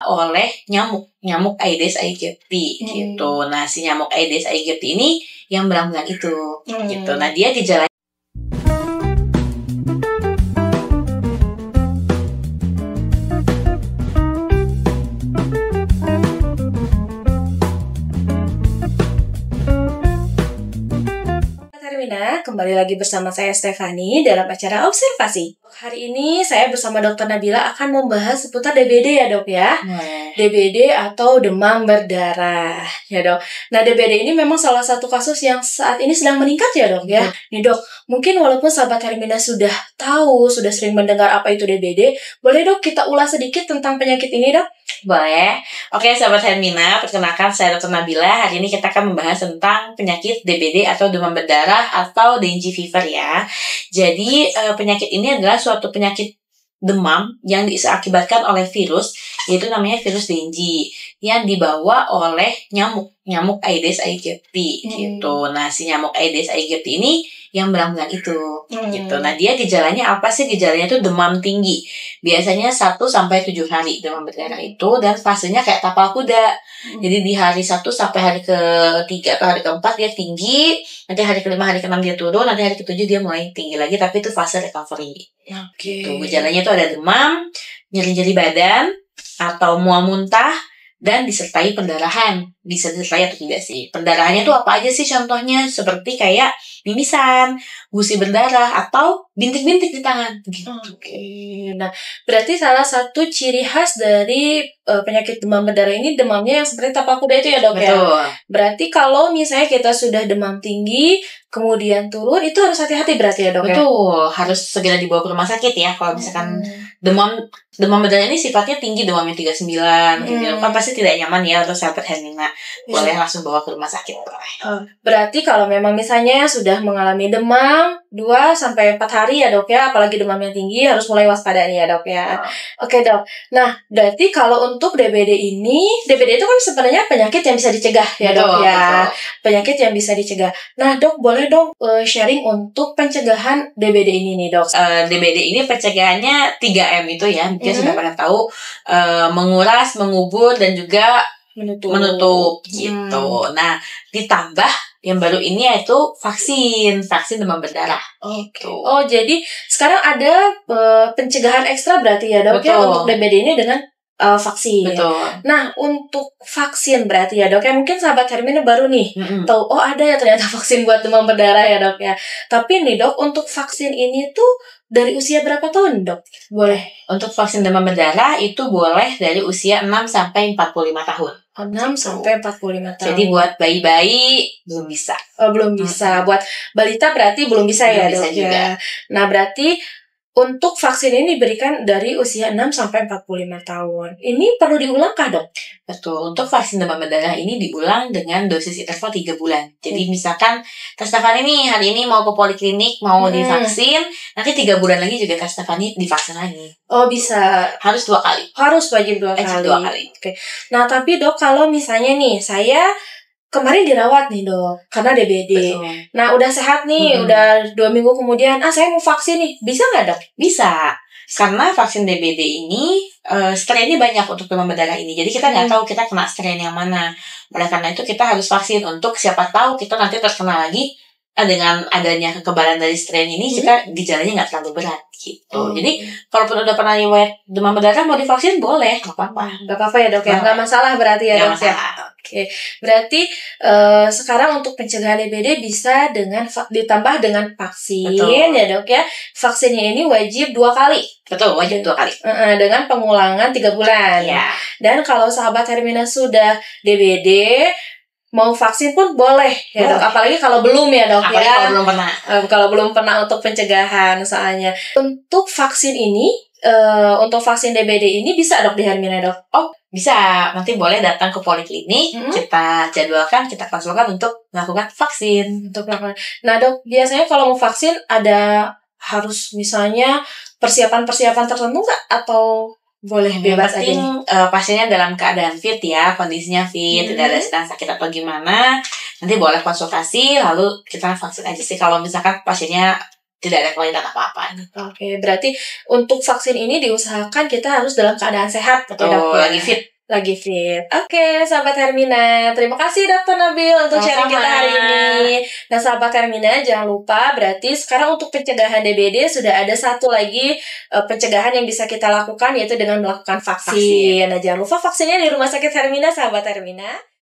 oleh nyamuk Aedes aegypti gitu. Nah, si nyamuk Aedes aegypti ini yang belang-belang itu gitu. Nah, dia gejalanya kembali lagi bersama saya Stefani dalam acara Observasi. Hari ini saya bersama Dr. Nabila akan membahas seputar DBD ya dok ya. DBD atau demam berdarah ya dok. Nah DBD ini memang salah satu kasus yang saat ini sedang meningkat ya dok ya. Nih dok, mungkin walaupun sahabat Hermina sudah tahu, sudah sering mendengar apa itu DBD, boleh dok kita ulas sedikit tentang penyakit ini dok? Boleh. Oke, sahabat Hermina, perkenalkan saya Dr. Nabila. Hari ini kita akan membahas tentang penyakit DBD atau demam berdarah atau dengue fever ya. Jadi penyakit ini adalah suatu penyakit demam yang diakibatkan oleh virus, yaitu namanya virus dengue yang dibawa oleh nyamuk Aedes aegypti gitu. Nah, si nyamuk Aedes aegypti ini yang belang-belang itu gitu. Nah, dia gejalanya apa sih? Gejalanya itu demam tinggi. Biasanya 1-7 hari demam berdarah itu, dan fasenya kayak tapal kuda. Jadi di hari 1 sampai hari ke-3 atau hari ke-4 dia tinggi, nanti hari ke-5, hari ke-6 dia turun, nanti hari ke-7 dia mulai tinggi lagi, tapi itu fase recovery. Gitu. Gejalanya itu ada demam, nyeri-nyeri badan, atau mual muntah, dan disertai pendarahan. Bisa disertai atau tidak sih? Pendarahannya itu apa aja sih contohnya? Seperti kayak mimisan, gusi berdarah, atau bintik-bintik di tangan. Gitu. Nah, berarti salah satu ciri khas dari penyakit demam berdarah ini demamnya yang seperti tapal kuda itu ya dok ya? Betul. Berarti kalau misalnya kita sudah demam tinggi, kemudian turun, itu harus hati-hati berarti ya dok ya? Betul, harus segera dibawa ke rumah sakit ya. Kalau misalkan demam berdarah ini sifatnya tinggi, demamnya 39 gitu. Kan pasti tidak nyaman ya untuk sahabat Hermina. Boleh langsung bawa ke rumah sakit. Berarti kalau memang misalnya sudah mengalami demam 2-4 hari ya dok ya, apalagi demam yang tinggi, harus mulai waspada nih ya dok ya. Oke dok, nah berarti kalau untuk DBD itu kan sebenarnya penyakit yang bisa dicegah ya dok ya. Penyakit yang bisa dicegah. Nah dok, boleh dong sharing untuk pencegahan DBD ini nih dok. DBD ini pencegahannya 3M itu ya, mungkin sudah pada tahu, menguras, mengubur, dan juga menutup gitu. Nah, ditambah yang baru ini yaitu vaksin demam berdarah. Oh, jadi sekarang ada pencegahan ekstra berarti ya dok ya untuk DBD ini dengan vaksin. Betul. Nah, untuk vaksin berarti ya dok ya, mungkin sahabat Hermina baru nih tahu, oh ada ya ternyata vaksin buat demam berdarah ya dok ya. Tapi nih dok, untuk vaksin ini tuh dari usia berapa tahun dok? Boleh. Untuk vaksin demam berdarah itu boleh dari usia 6-45 tahun. 6-45 tahun. Jadi buat bayi-bayi belum bisa. Belum bisa. Buat balita berarti belum bisa ya dok ya. Nah berarti untuk vaksin ini diberikan dari usia 6-45 tahun. Ini perlu diulangkah dok? Betul. Untuk vaksin demam berdarah ini diulang dengan dosis interval 3 bulan. Jadi misalkan Kak Stefani nih hari ini mau ke poliklinik, mau divaksin, nanti 3 bulan lagi juga Kak Stefani divaksin lagi. Oh bisa. Harus 2 kali. Harus wajib 2 kali. Oke. Nah tapi dok, kalau misalnya nih saya kemarin dirawat nih dok, karena DBD. Betul. Nah udah sehat nih, udah 2 minggu kemudian, saya mau vaksin nih, bisa nggak dok? Bisa. Karena vaksin DBD ini strainnya banyak untuk demam berdarah ini. Jadi kita nggak tahu kita kena strain yang mana. Oleh karena itu kita harus vaksin untuk siapa tahu kita nanti terkena lagi dengan adanya kekebalan dari strain ini, kita gejalanya nggak terlalu berat gitu. Jadi kalaupun udah pernah riwayat demam berdarah mau divaksin boleh, nggak apa-apa. Nggak apa-apa ya dok ya, nggak masalah berarti ya dok ya. Oke, berarti sekarang untuk pencegahan DBD bisa ditambah dengan vaksin. Betul. Ya dok ya. Vaksinnya ini wajib 2 kali. Betul, wajib 2 kali. Dengan pengulangan 3 bulan. Ya. Dan kalau sahabat Hermina sudah DBD, mau vaksin pun boleh ya dok, apalagi kalau belum ya dok. Apalagi kalau belum pernah. Kalau belum pernah untuk pencegahan soalnya. Untuk vaksin ini, untuk vaksin DBD ini bisa dok di Hermina dok? Oh bisa, nanti boleh datang ke poliklinik, kita jadwalkan, kita konsulkan untuk melakukan vaksin. Nah dok, biasanya kalau mau vaksin ada harus misalnya persiapan tertentu nggak, atau boleh bebas aja nih? Pasiennya dalam keadaan fit ya, kondisinya fit, tidak ada sedang sakit atau gimana, nanti boleh konsultasi, lalu kita vaksin aja sih kalau misalkan pasiennya tidak ada kelainan apa-apa. Oke, berarti untuk vaksin ini diusahakan kita harus dalam keadaan sehat. Betul, lagi fit. Lagi fit. Oke, sahabat Hermina. Terima kasih Dokter Nabil untuk sharing kita hari ini. Nah, sahabat Hermina, jangan lupa berarti sekarang untuk pencegahan DBD sudah ada satu lagi pencegahan yang bisa kita lakukan, yaitu dengan melakukan vaksin. Nah, jangan lupa vaksinnya di Rumah Sakit Hermina, sahabat Hermina.